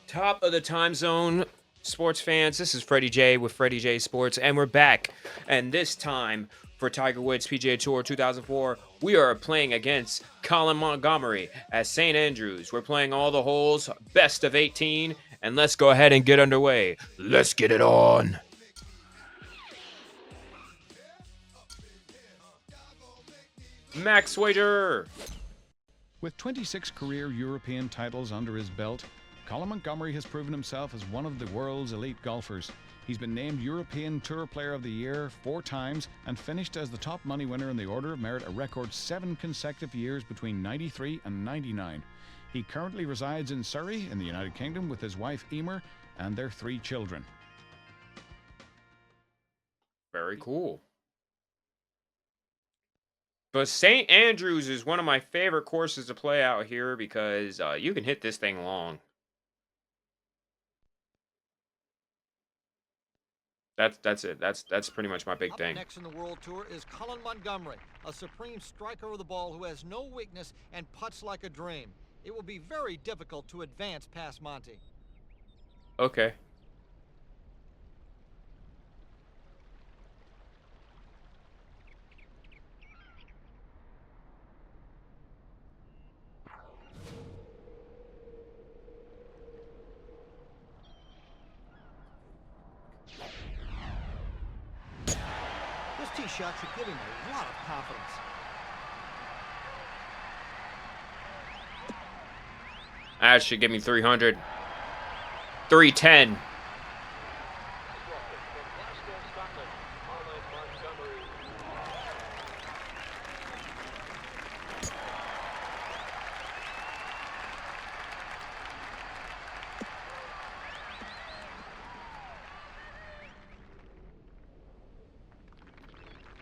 Top of the time zone, sports fans. This is Fretty J with Fretty J Sports, and we're back. And this time for Tiger Woods PGA Tour 2004, we are playing against Colin Montgomerie at St. Andrews. We're playing all the holes, best of 18, and let's go ahead and get underway. Let's get it on. Max Wager. With 26 career European titles under his belt, Colin Montgomerie has proven himself as one of the world's elite golfers. He's been named European Tour Player of the Year 4 times and finished as the top money winner in the Order of Merit a record 7 consecutive years between 93 and 99. He currently resides in Surrey in the United Kingdom with his wife Emer and their 3 children. Very cool. But St. Andrews is one of my favorite courses to play out here because you can hit this thing long. That's it. That's pretty much my big thing. Next in the World Tour is Colin Montgomerie, a supreme striker of the ball who has no weakness and putts like a dream. It will be very difficult to advance past Monty. Okay. This tee shot should give him a lot of confidence. That should give me 300. 310.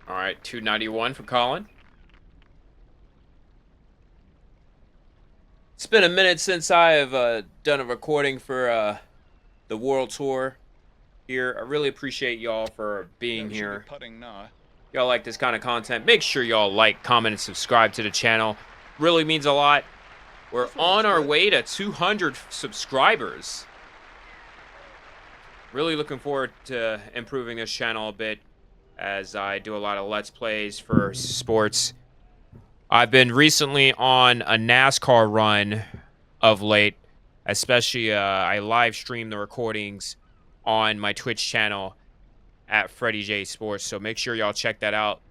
All right, 291 for Colin. It's been a minute since I have done a recording for the World Tour here. I really appreciate y'all for being here. Y'all like this kind of content, make sure y'all like, comment, and subscribe to the channel. Really means a lot. We're on our way to 200 subscribers. Really looking forward to improving this channel a bit as I do a lot of Let's Plays for sports. I've been recently on a NASCAR run of late, especially I live stream the recordings on my Twitch channel at Fretty J Sports, so make sure y'all check that out.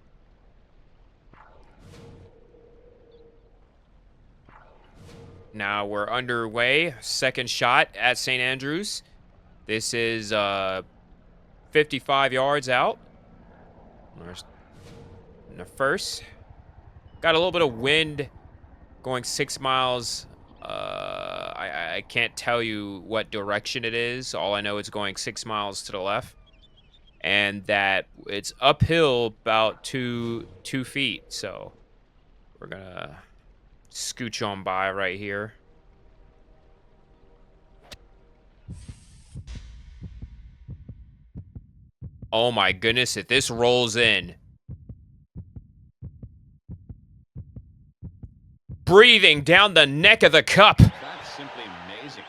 Now we're underway. Second shot at St. Andrews. This is 55 yards out. There's the first. Got a little bit of wind going 6 miles. I can't tell you what direction it is. All I know is going 6 miles to the left. And that it's uphill about two feet. So we're going to scooch on by right here. Oh my goodness, if this rolls in. Breathing down the neck of the cup. That's simply amazing.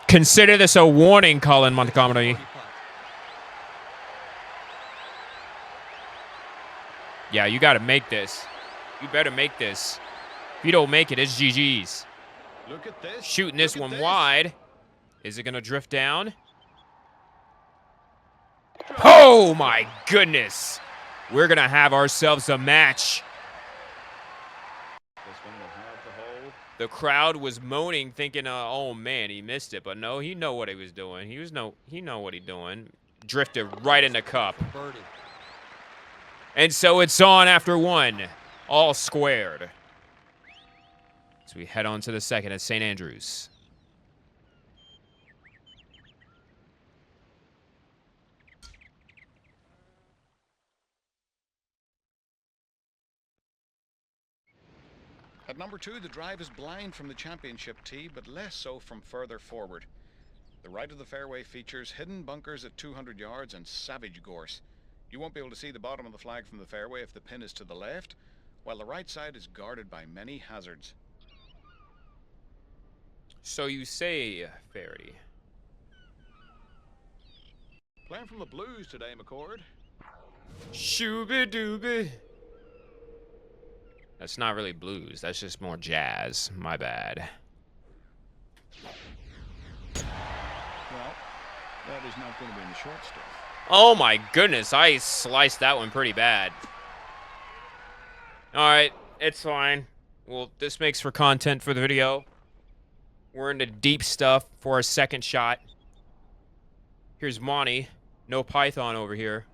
Consider this a warning, Colin Montgomerie. Yeah, you got to make this. You better make this. If you don't make it, it's GG's. Look at this. Shooting this one wide. Is it going to drift down? Oh my goodness. We're going to have ourselves a match. The crowd was moaning, thinking, "Oh man, he missed it." But no, he know what he was doing. He know what he doing. Drifted right in the cup. And so it's on after one, all squared. So we head on to the second at St. Andrews. At number 2, the drive is blind from the championship tee, but less so from further forward. The right of the fairway features hidden bunkers at 200 yards and savage gorse. You won't be able to see the bottom of the flag from the fairway if the pin is to the left, while the right side is guarded by many hazards. So you say, Fretty. Playing from the blues today, McCord. Shooby-dooby. That's not really blues. That's just more jazz. My bad. Well, that is not going to be in the short stuff. Oh my goodness, I sliced that one pretty bad. Alright, it's fine. Well, this makes for content for the video. We're into deep stuff for our second shot. Here's Monty. No python over here.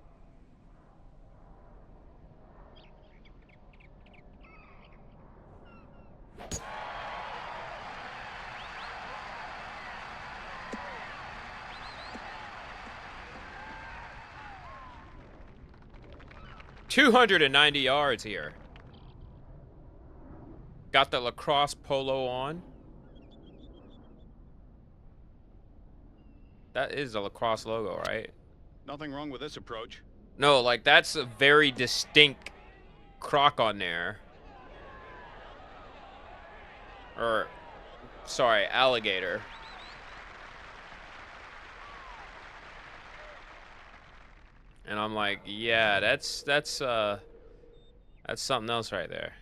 $290 yards here. Got the lacrosse polo on. That is a lacrosse logo, right? Nothing wrong with this approach. No, like that's a very distinct croc on there. Or, sorry, alligator. And I'm like, yeah, that's something else right there.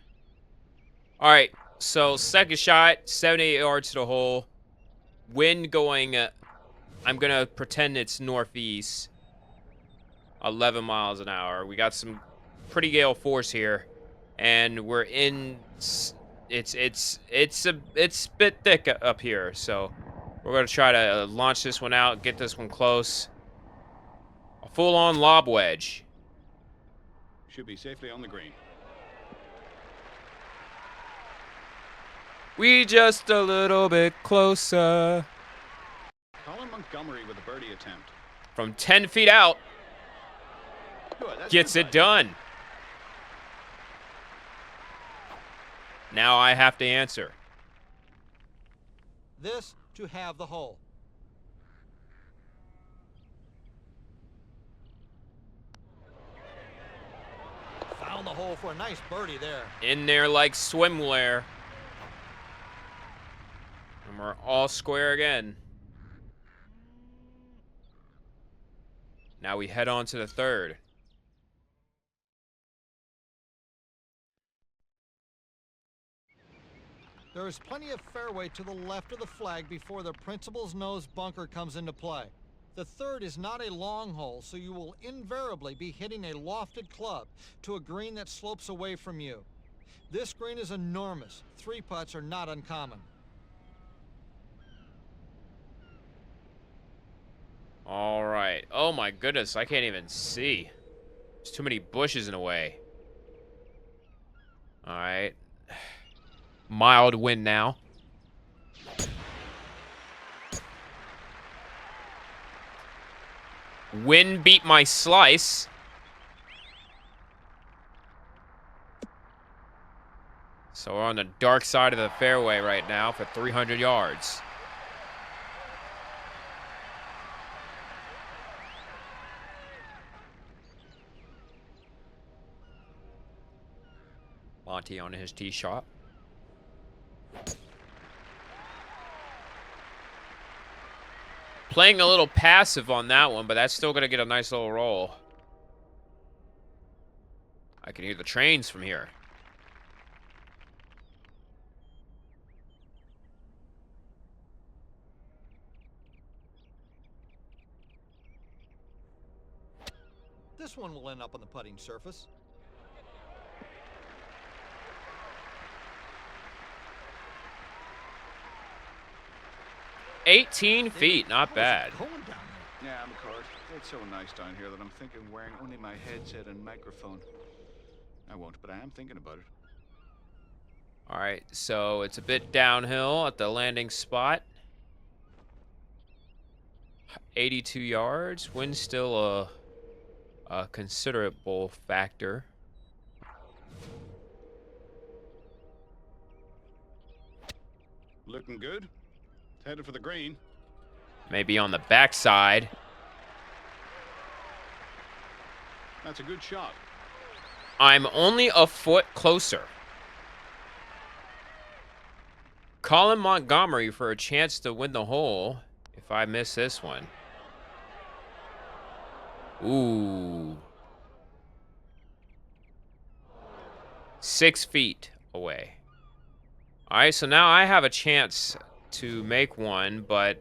All right, so second shot, 78 yards to the hole. Wind going, I'm gonna pretend it's northeast, 11 miles an hour. We got some pretty gale force here, and we're in. It's a bit thick up here, so we're gonna try to launch this one out, get this one close. A full-on lob wedge. Should be safely on the green. We just a little bit closer. Colin Montgomerie with a birdie attempt. From 10 feet out, Good, that's gets good it done. Now I have to answer. This to have the hole. Found the hole for a nice birdie there. In there like swimwear. And we're all square again. Now we head on to the third. There is plenty of fairway to the left of the flag before the principal's nose bunker comes into play. The third is not a long hole, so you will invariably be hitting a lofted club to a green that slopes away from you. This green is enormous. 3 putts are not uncommon. All right. Oh my goodness, I can't even see. There's too many bushes in the way. All right. Mild wind now. Wind beat my slice. So we're on the dark side of the fairway right now for 300 yards. Monty on his tee shot. Playing a little passive on that one, but that's still going to get a nice little roll. I can hear the trains from here. This one will end up on the putting surface. $18 feet, not bad. How's it going down there? Yeah, McCord. It's so nice down here that I'm thinking wearing only my headset and microphone. I won't, but I am thinking about it. All right, so it's a bit downhill at the landing spot. 82 yards. Wind's still a considerable factor. Looking good. Headed for the green. Maybe on the backside. That's a good shot. I'm only a foot closer. Colin Montgomerie for a chance to win the hole if I miss this one. Ooh. 6 feet away. All right, so now I have a chance to make one, but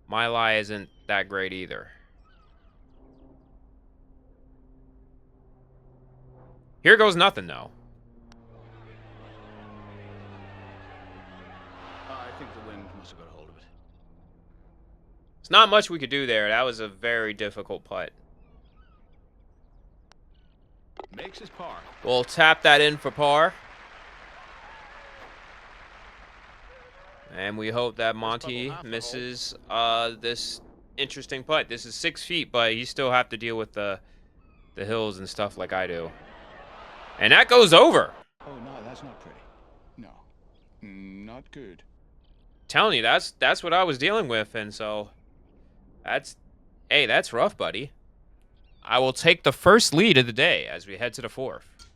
my lie isn't that great either. Here goes nothing, though. I think the wind must have got hold of it. There's not much we could do there. That was a very difficult putt. Makes his par. We'll tap that in for par. And we hope that Monty misses this interesting putt. This is 6 feet, but you still have to deal with the hills and stuff like I do. And that goes over. Oh, no, that's not pretty. No, not good. Telling you, that's what I was dealing with, and so that's rough, buddy. I will take the first lead of the day as we head to the fourth.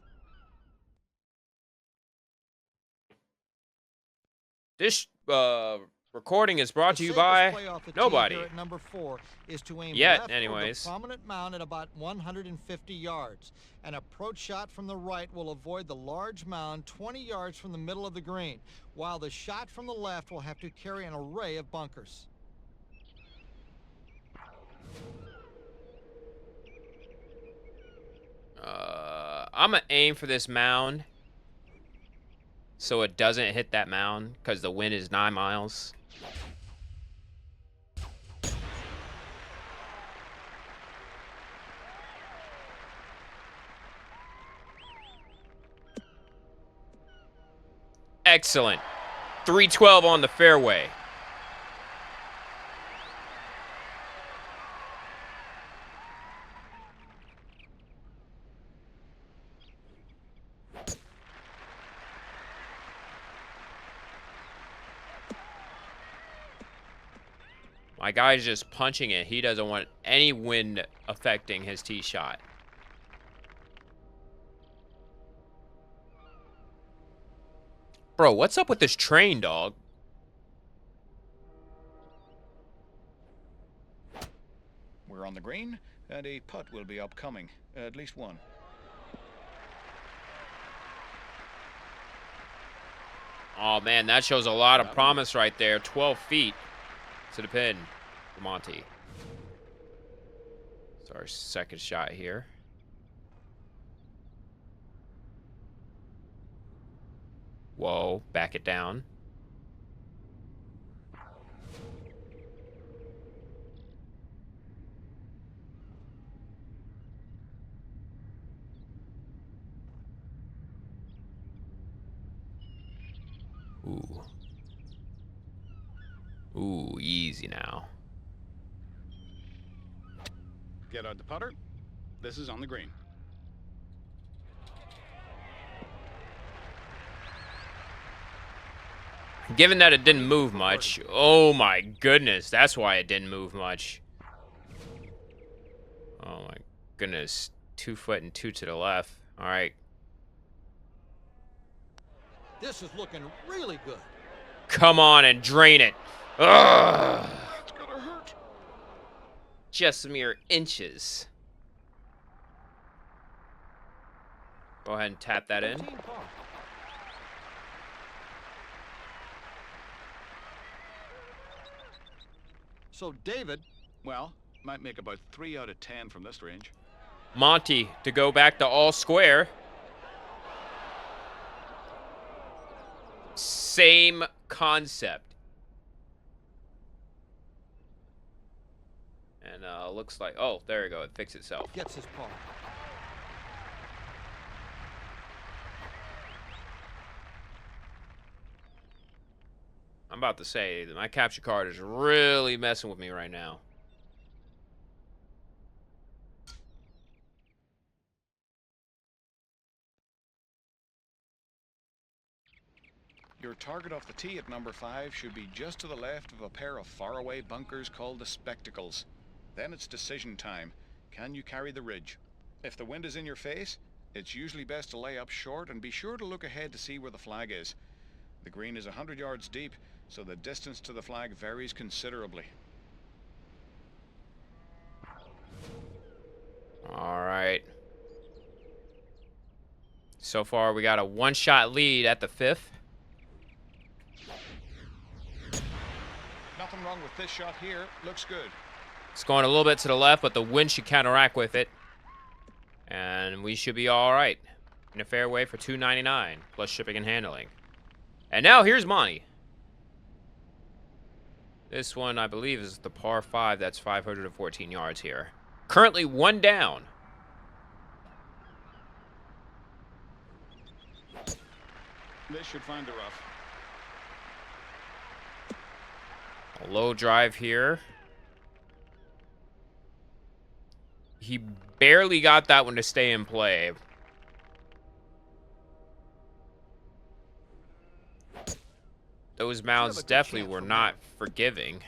This recording is brought to you by nobody. At number 4 is to aim Yet, left anyways. of the prominent mound at about 150 yards. An approach shot from the right will avoid the large mound 20 yards from the middle of the green, while the shot from the left will have to carry an array of bunkers. I'm gonna aim for this mound so it doesn't hit that mound because the wind is 9 miles. Excellent. 312 on the fairway. My guy's just punching it. He doesn't want any wind affecting his tee shot. Bro, what's up with this train, dog? We're on the green, and a putt will be upcoming. At least one. Oh, man, that shows a lot of promise right there. 12 feet to the pin for Monty. It's our second shot here. Whoa, back it down. Ooh. Ooh, easy now. Get out the putter. This is on the green. Given that it didn't move much, oh my goodness, that's why it didn't move much. Oh my goodness, 2 foot and 2 to the left. All right. This is looking really good. Come on and drain it. Ugh. It's gonna hurt. Just mere inches. Go ahead and tap that in. So, David, Well, might make about 3 out of 10 from this range. Monty to go back to all square. Same concept. And looks like, oh, there you go. It fixed itself. gets his par. I'm about to say that my capture card is really messing with me right now. Your target off the tee at number 5 should be just to the left of a pair of faraway bunkers called the Spectacles. Then it's decision time. Can you carry the ridge? If the wind is in your face, it's usually best to lay up short and be sure to look ahead to see where the flag is. The green is 100 yards deep, so the distance to the flag varies considerably. All right. So far, we got a one-shot lead at the 5th. Nothing wrong with this shot here. Looks good. It's going a little bit to the left, but the wind should counteract with it. And we should be all right. In a fairway for $299, plus shipping and handling. And now here's Monty. This one, I believe, is the par 5. That's 514 yards here. Currently one down. This should find the rough. A low drive here. He barely got that one to stay in play. Those mounds definitely were not forgiving.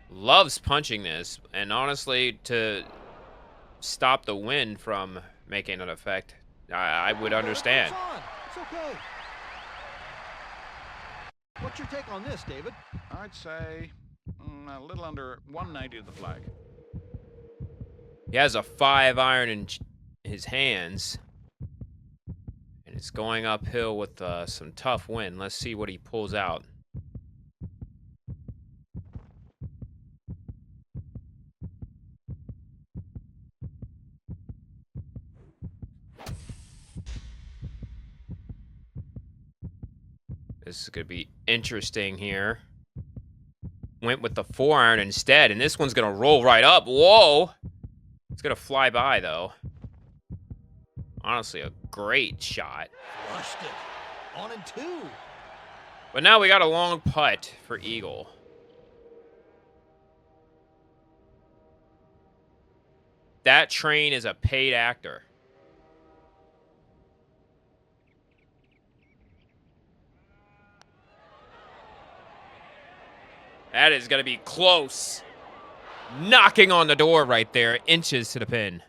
Loves punching this, and honestly, to stop the wind from making an effect, I would understand. It's okay. What's your take on this, David? I'd say a little under 190 of the flag. He has a 5-iron in his hands. And it's going uphill with some tough wind. Let's see what he pulls out. This is going to be interesting here. Went with the 4-iron instead, and this one's going to roll right up. Whoa! It's going to fly by, though. Honestly, a great shot. Flushed it. On and 2. But now we got a long putt for eagle. That train is a paid actor. That is going to be close. Knocking on the door right there, inches to the pin.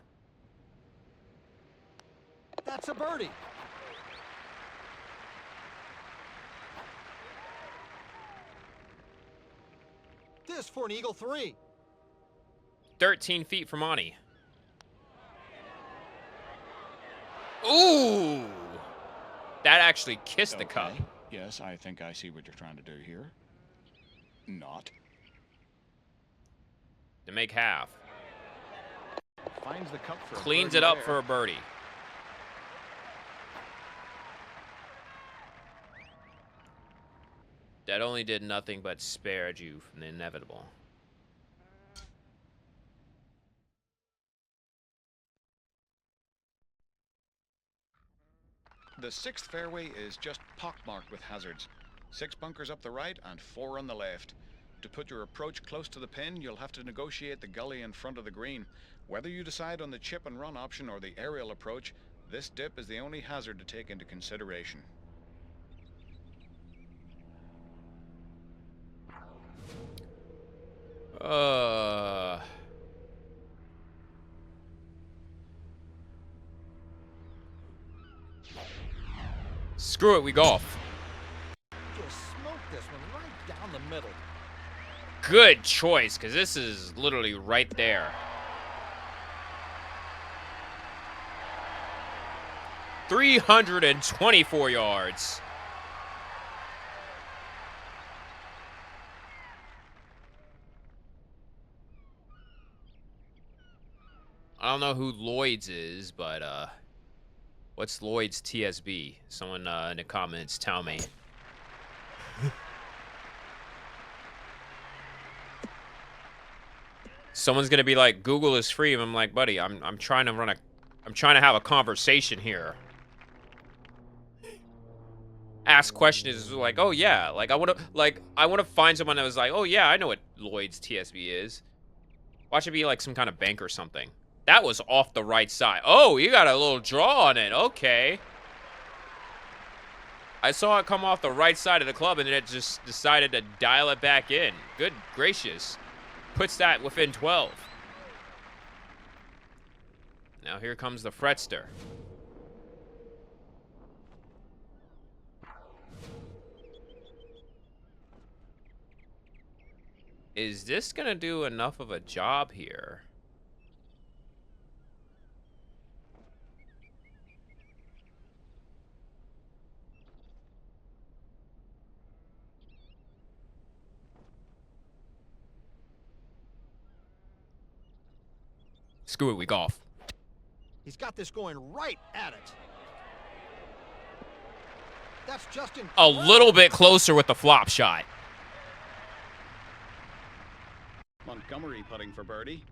That's a birdie. This for an eagle 3. 13 feet from Monty. Ooh! That actually kissed the cup. Yes, I think I see what you're trying to do here. Not. To make half. Finds the cup for Cleans a it up there. for a birdie. That only did nothing but spared you from the inevitable. The 6th fairway is just pockmarked with hazards. 6 bunkers up the right and 4 on the left. To put your approach close to the pin, you'll have to negotiate the gully in front of the green. Whether you decide on the chip and run option or the aerial approach, this dip is the only hazard to take into consideration. Screw it, we golf. Just smoked this one right down the middle. Good choice, because this is literally right there. 324 yards. I don't know who Lloyd's is, but what's Lloyd's TSB? Someone in the comments tell me. Someone's gonna be like, Google is free, and I'm like, buddy, I'm trying to have a conversation here. Ask questions like, oh yeah, like I wanna find someone that was like, oh yeah, I know what Lloyd's TSB is. Watch it be like some kind of bank or something. That was off the right side. Oh, you got a little draw on it. Okay. I saw it come off the right side of the club, and then it just decided to dial it back in. Good gracious. Puts that within 12. Now here comes the Fretster. Is this going to do enough of a job here? Screw it, we golf. He's got this going right at it. That's just A incredible. little bit closer with the flop shot. Montgomerie putting for birdie.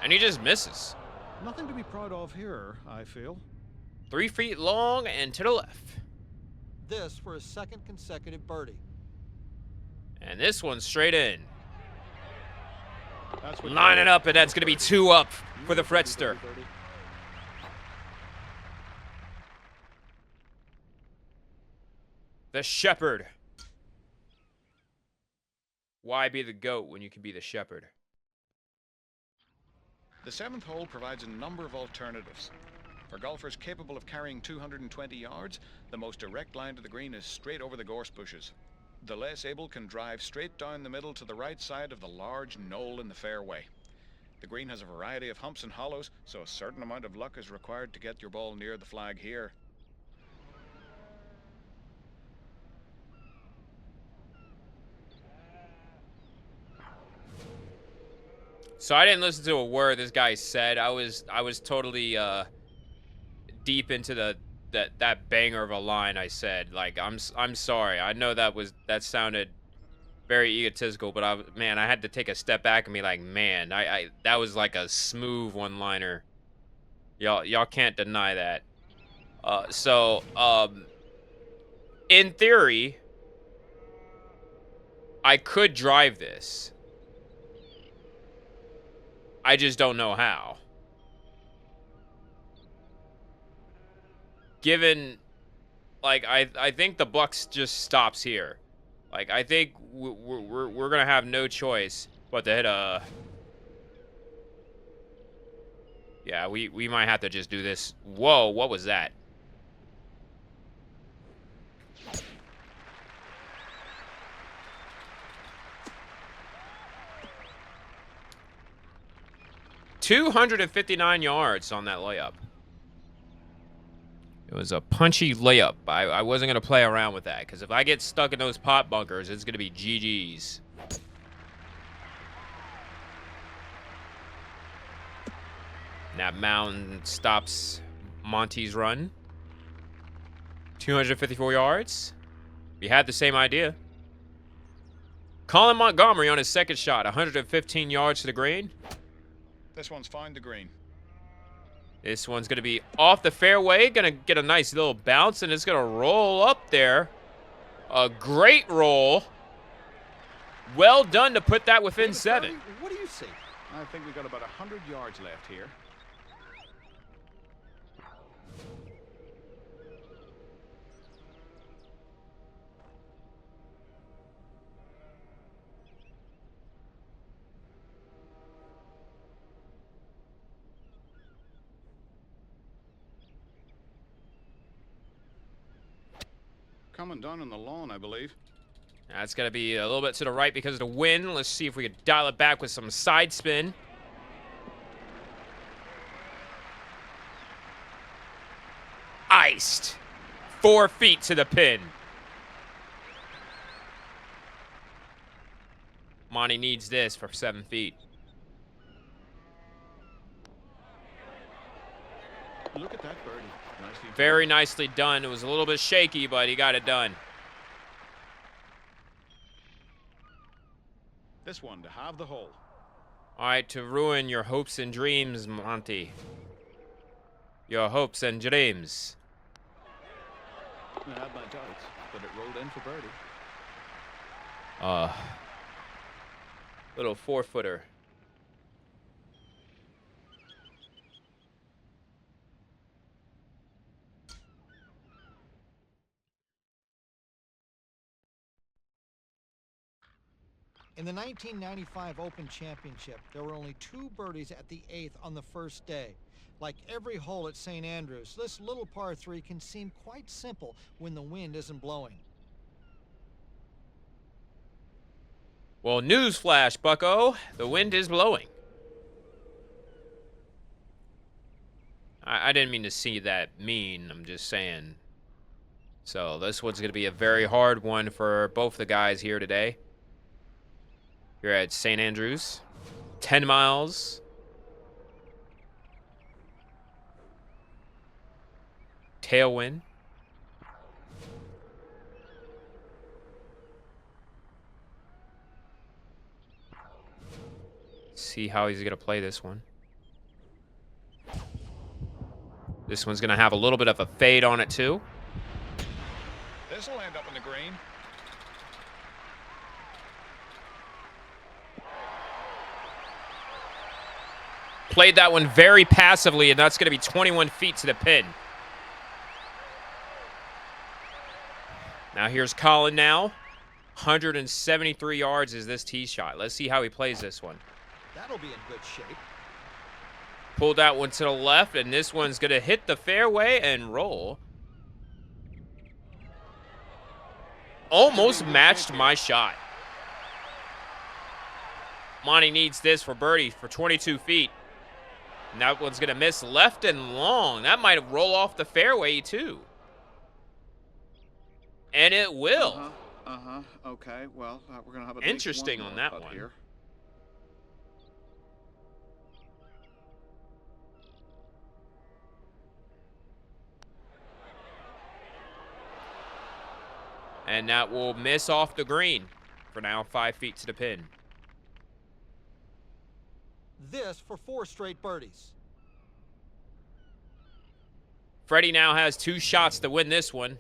And he just misses. Nothing to be proud of here, I feel. 3 feet long and to the left. This for his second consecutive birdie. And this one's straight in. That's what Line it up, and that's going to be 2 up for the Fretster. The Shepherd. Why be the GOAT when you can be the Shepherd? The 7th hole provides a number of alternatives. For golfers capable of carrying 220 yards, the most direct line to the green is straight over the gorse bushes. The less able can drive straight down the middle to the right side of the large knoll in the fairway. The green has a variety of humps and hollows, so a certain amount of luck is required to get your ball near the flag here. So I didn't listen to a word this guy said. I was totally deep into that banger of a line I said. Like, I'm sorry. I know that sounded very egotistical, but I had to take a step back and be like, man, that was like a smooth one-liner. Y'all can't deny that. In theory, I could drive this. I just don't know how. Given, like, I think the Bucks just stops here. Like, I think we're gonna have no choice but to hit a. Yeah, we might have to just do this. Whoa, what was that? $259 yards on that layup. It was a punchy layup. I wasn't going to play around with that, because if I get stuck in those pot bunkers, it's going to be GG's. That mountain stops Monty's run. 254 yards. We had the same idea. Colin Montgomerie on his second shot, 115 yards to the green. This one's found the green. This one's going to be off the fairway. Going to get a nice little bounce, and it's going to roll up there. A great roll. Well done to put that within 7. What do you see? I think we've got about 100 yards left here. Coming down on the lawn, I believe. That's going to be a little bit to the right because of the wind. Let's see if we can dial it back with some side spin. Iced. 4 feet to the pin. Monty needs this for 7 feet. Look at that birdie. Nicely done. Very nicely done. It was a little bit shaky, but he got it done. This one to have the hole. All right, to ruin your hopes and dreams, Monty. Your hopes and dreams. I had my doubts, but it rolled in for birdie. Little 4-footer. In the 1995 Open Championship, there were only 2 birdies at the 8th on the first day. Like every hole at St. Andrews, this little par 3 can seem quite simple when the wind isn't blowing. Well, newsflash, bucko. The wind is blowing. I didn't mean to see that mean. I'm just saying. So this one's going to be a very hard one for both the guys here today. You're at St. Andrews. 10 miles. Tailwind. See how he's going to play this one. This one's going to have a little bit of a fade on it, too. This will end up in the green. Played that one very passively, and that's going to be 21 feet to the pin. Now here's Colin now. 173 yards is this tee shot. Let's see how he plays this one. That'll be in good shape. Pulled that one to the left, and this one's going to hit the fairway and roll. Almost matched my shot. Monty needs this for birdie for 22 feet. And that one's going to miss left and long. That might roll off the fairway, too. And it will. Okay, well, we're going to have a interesting on that one. Here. And that will miss off the green. For now, 5 feet to the pin. This for 4 straight birdies. Fretty now has 2 shots to win this one.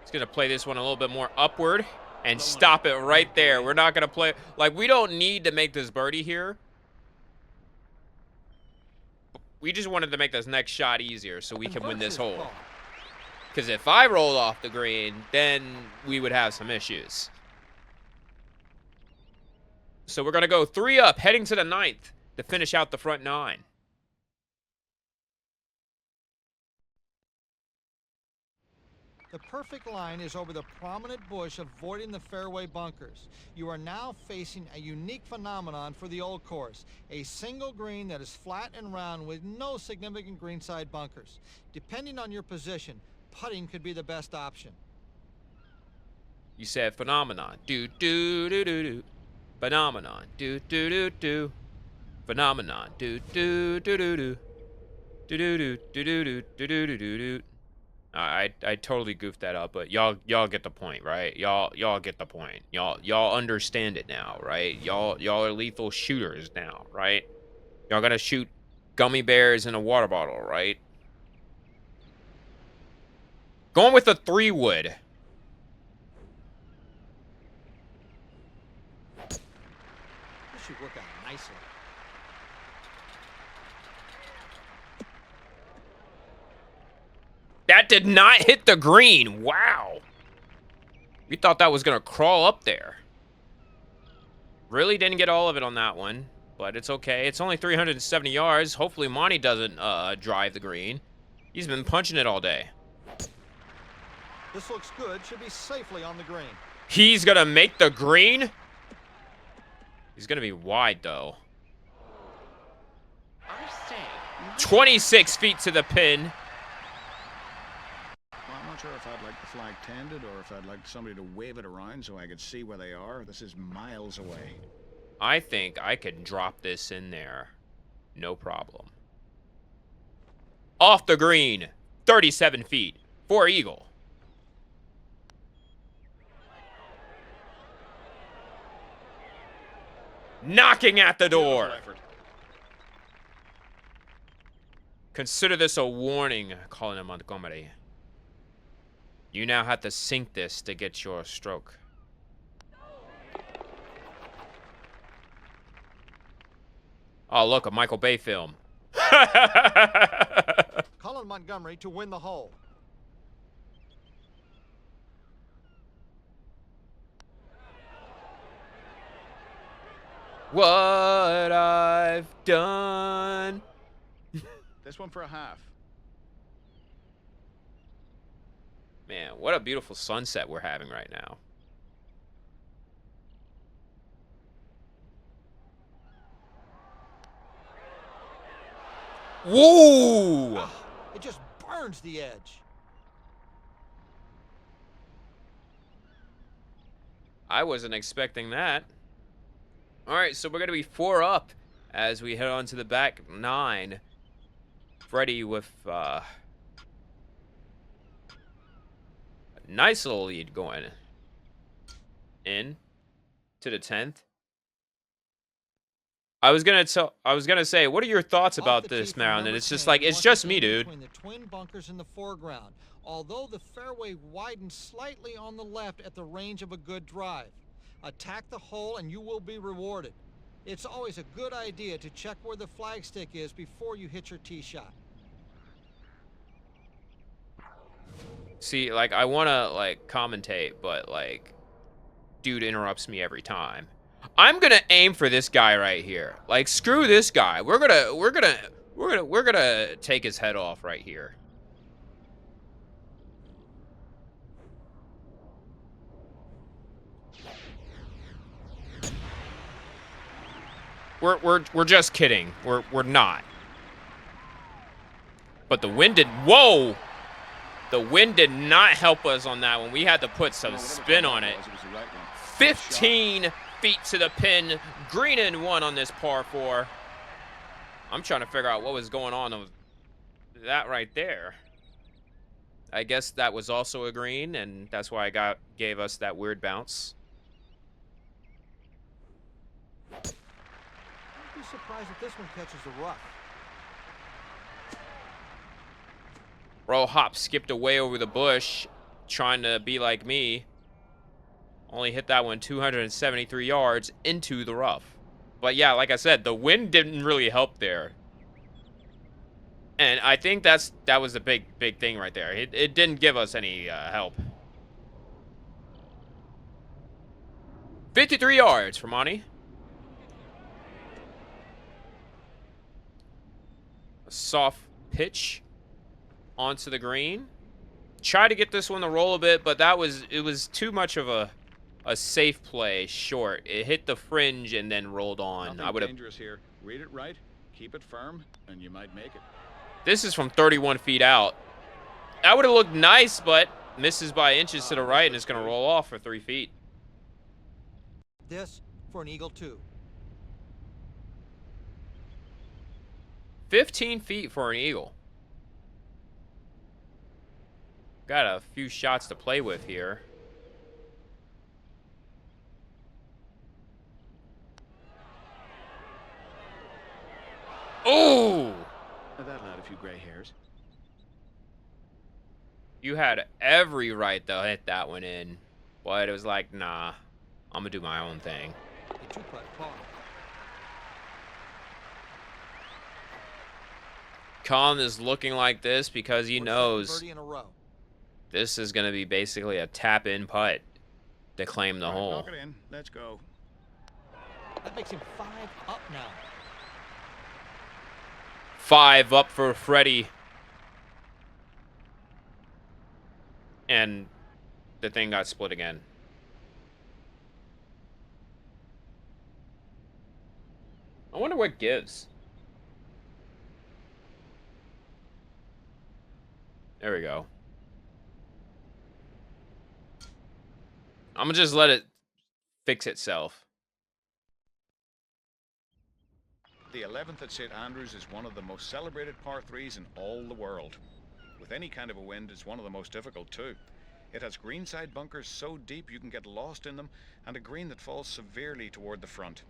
He's going to play this one a little bit more upward and stop it right there. We're not going to play... Like, we don't need to make this birdie here. We just wanted to make this next shot easier so we can win this hole. Because if I rolled off the green, then we would have some issues. So we're going to go 3 up, heading to the 9th to finish out the front 9. The perfect line is over the prominent bush, avoiding the fairway bunkers. You are now facing a unique phenomenon for the old course, a single green that is flat and round with no significant greenside bunkers. Depending on your position, putting could be the best option. You said phenomenon. Do, do, do, do, do. Phenomenon. Do, do, do, do. Phenomenon. Do, do, do, do, do. Do, do, do, do, do, do, do, do, do, do. I totally goofed that up, but y'all get the point, right? Y'all get the point. Y'all understand it now, right? Y'all are lethal shooters now, right? Y'all gonna shoot gummy bears in a water bottle, right? Going with a 3-wood. This should work out nicely. That did not hit the green. Wow. We thought that was going to crawl up there. Really didn't get all of it on that one, but it's okay. It's only 370 yards. Hopefully Monty doesn't drive the green. He's been punching it all day. This looks good. Should be safely on the green. He's going to make the green? He's going to be wide, though. 26 feet to the pin. I'm not sure if I'd like the flag tended or if I'd like somebody to wave it around so I could see where they are. This is miles away. I think I could drop this in there. No problem. Off the green. 37 feet. For eagle. Knocking at the door. Consider this a warning, Colin Montgomerie. You now have to sink this to get your stroke. Oh, look, a Michael Bay film. Colin Montgomerie to win the hole. What I've done. This one for a half. Man, what a beautiful sunset we're having right now. Woo! It just turns the edge. I wasn't expecting that. All right, so we're going to be 4 up as we head on to the back 9. Fretty with a nice little lead going in to the 10th. I was gonna say, what are your thoughts about this, Marilyn? And it's just like, it's just me, dude. Between the twin bunkers in the foreground, although the fairway widens slightly on the left at the range of a good drive. Attack the hole and you will be rewarded. It's always a good idea to check where the flagstick is before you hit your tee shot. See, like, I want to, like, commentate, but, like, dude interrupts me every time. I'm gonna aim for this guy right here. Like, screw this guy. We're gonna take his head off right here. We're just kidding. We're not. But the wind did. Whoa! The wind did not help us on that one. We had to put some spin on it. 15 feet to the pin. Green and 1 on this par 4. I'm trying to figure out what was going on with that right there. I guess that was also a green, and that's why gave us that weird bounce. I'd be surprised if this one catches the rough. Bro hop skipped away over the bush, trying to be like me. Only hit that one 273 yards into the rough. But yeah, like I said, the wind didn't really help there. And I think that was a big thing right there. It didn't give us any help. 53 yards for Monty. A soft pitch onto the green. Try to get this one to roll a bit, but it was too much of a safe play short. It hit the fringe and then rolled on. I would have dangerous here. Read it right, keep it firm, and you might make it. This is from 31 feet out. That would have looked nice, but misses by inches to the right and it's going to roll off for 3 feet. This for an eagle 2. 15 feet for an eagle. Got a few shots to play with here. Oh! That'll add a few gray hairs. You had every right to hit that one in. But it was like, nah, I'm going to do my own thing. A 2-putt par. Colin is looking like this because he knows Birdie in a row. this is going to be basically a tap-in putt to claim the hole. Knock it in. Let's go. That makes him 5 up now. 5 up for Fretty. And the thing got split again. I wonder what gives. There we go. I'm gonna just let it fix itself. The 11th at St. Andrews is one of the most celebrated par 3s in all the world. With any kind of a wind, it's one of the most difficult too. It has greenside bunkers so deep you can get lost in them, and a green that falls severely toward the front.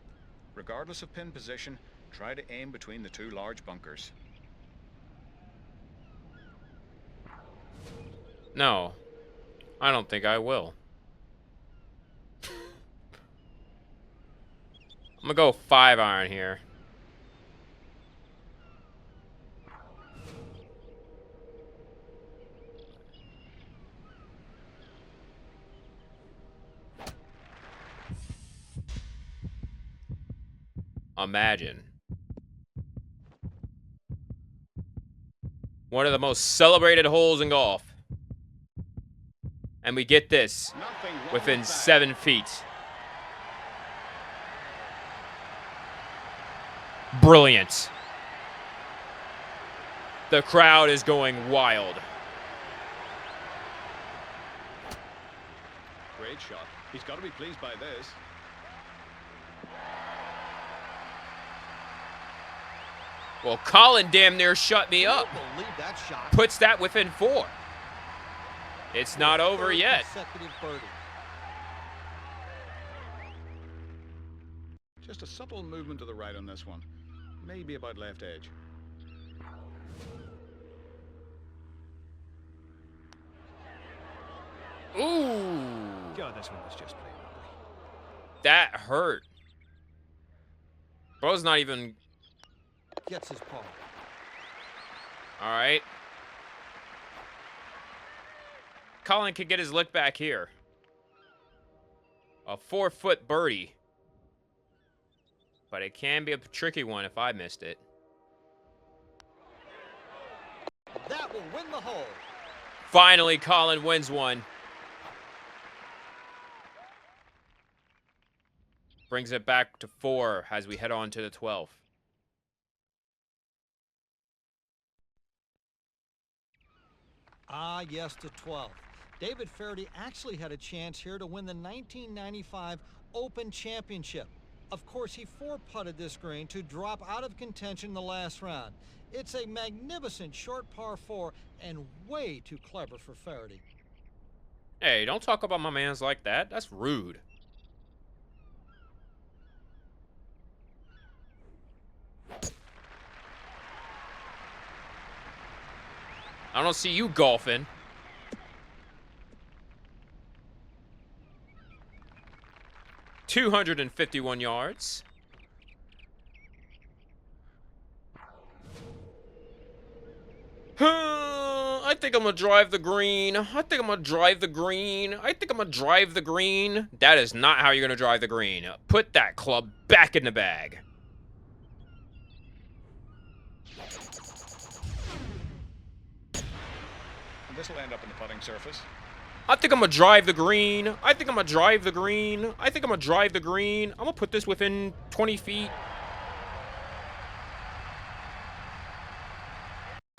Regardless of pin position, try to aim between the 2 large bunkers. No, I don't think I will. I'm gonna go 5-iron here. Imagine. One of the most celebrated holes in golf. And we get this within 7 feet. Brilliant. The crowd is going wild. Great shot. He's got to be pleased by this. Well, Colin damn near shut me up. Can you believe that shot? Puts that within 4. It's not over Third yet. consecutive birdie. Just a subtle movement to the right on this one. Maybe about left edge. Ooh. God, this one was just plain ugly. That hurt. Bro's not even... Gets his par. All right. Colin could get his lick back here. A 4-foot birdie. But it can be a tricky one if I missed it. That will win the hole. Finally, Colin wins one. Brings it back to 4 as we head on to the 12th. Ah, yes, to 12. David Fretty actually had a chance here to win the 1995 Open Championship. Of course, he 4-putted this green to drop out of contention in the last round. It's a magnificent short par 4 and way too clever for Fretty. Hey, don't talk about my mans like that. That's rude. I don't see you golfing. $251 yards. I think I'm gonna drive the green. I think I'm gonna drive the green. I think I'm gonna drive the green. That is not how you're gonna drive the green. Put that club back in the bag. This will end up in the putting surface. I think I'm gonna drive the green. I think I'm gonna drive the green. I think I'm gonna drive the green. I'm gonna put this within 20 feet.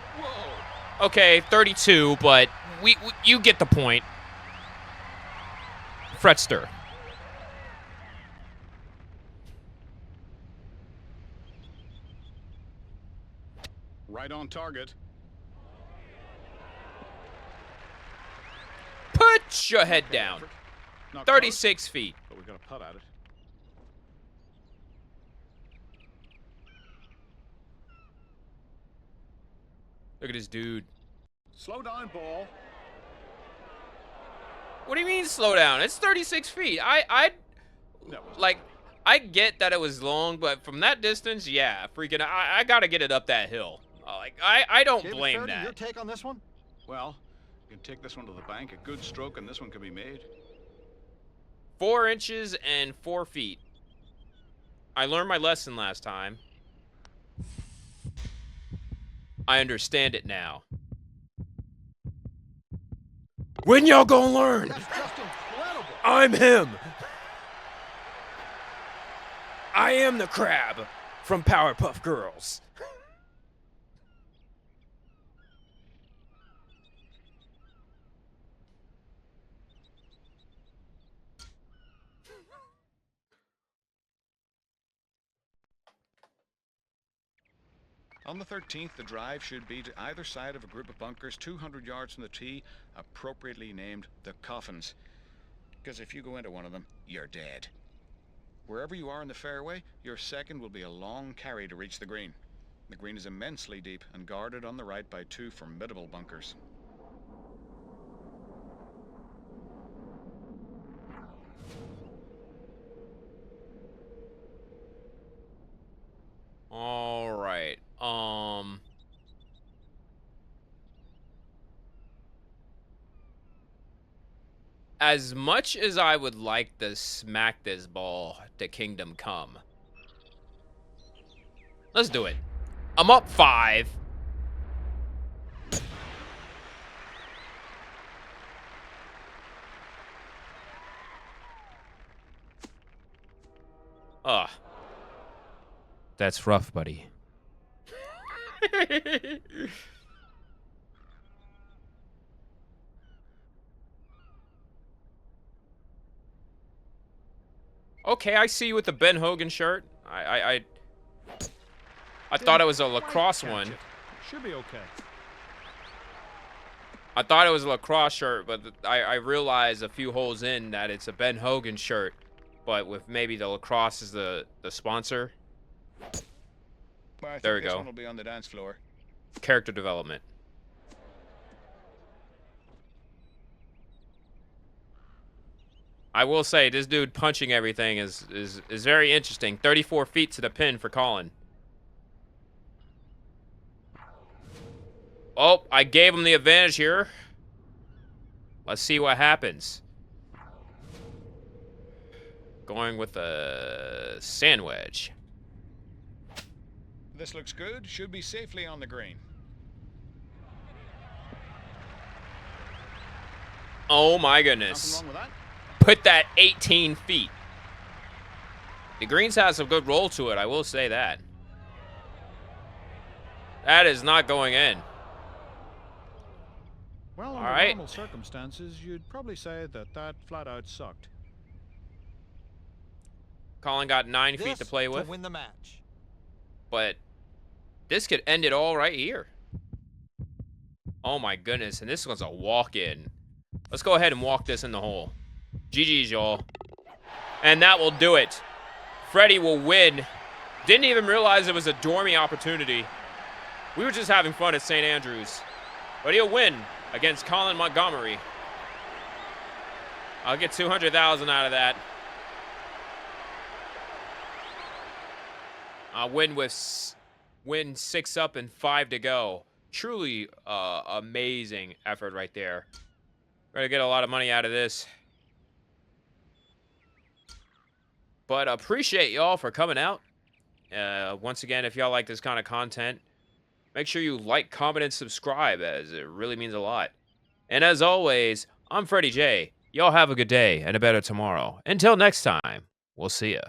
Whoa. Okay, 32, but you get the point. Fretster. Right on target. Put your head down. Not 36 feet. close, but we've got a putt at it. Look at this dude. Slow down, ball. What do you mean slow down? It's 36 feet. I get that it was long, but from that distance, yeah, freaking, I gotta get it up that hill. I don't David blame Fretty, that. your take on this one? Well, you can take this one to the bank. A good stroke, and this one can be made. 4 inches and 4 feet. I learned my lesson last time. I understand it now. When y'all gonna learn? That's just incredible. I'm him. I am the crab from Powerpuff Girls. On the 13th, the drive should be to either side of a group of bunkers 200 yards from the tee, appropriately named the coffins. Because if you go into one of them, you're dead. Wherever you are in the fairway, your second will be a long carry to reach the green. The green is immensely deep and guarded on the right by 2 formidable bunkers. All right. As much as I would like to smack this ball to Kingdom Come, let's do it. I'm up 5. Ugh. That's rough, buddy. Okay, I see you with the Ben Hogan shirt. I thought it was a lacrosse one. Should be okay. I thought it was a lacrosse shirt, but I realized a few holes in that it's a Ben Hogan shirt, but with maybe the lacrosse is the sponsor. Well, I think There we this go. one will be on the dance floor. Character development. I will say this dude punching everything is very interesting. 34 feet to the pin for Colin. Oh, I gave him the advantage here. Let's see what happens. Going with a sand wedge. This looks good. Should be safely on the green. Oh my Nothing goodness. wrong with that. Put that 18 feet. The greens has some good roll to it, I will say that. That is not going in. Well, All under right. normal circumstances, you'd probably say that flat out sucked. Colin got 9 feet to This play with, to win the match. but this could end it all right here. Oh my goodness, and this one's a walk-in. Let's go ahead and walk this in the hole. GG's, y'all. And that will do it. Fretty will win. Didn't even realize it was a dormy opportunity. We were just having fun at St. Andrews. But he'll win against Colin Montgomerie. I'll get $200,000 out of that. I'll win 6 up and 5 to go. Truly amazing effort right there. We're gonna get a lot of money out of this. But appreciate y'all for coming out. Once again, if y'all like this kind of content, make sure you like, comment, and subscribe, as it really means a lot. And as always, I'm Fretty J. Y'all have a good day and a better tomorrow. Until next time, we'll see ya.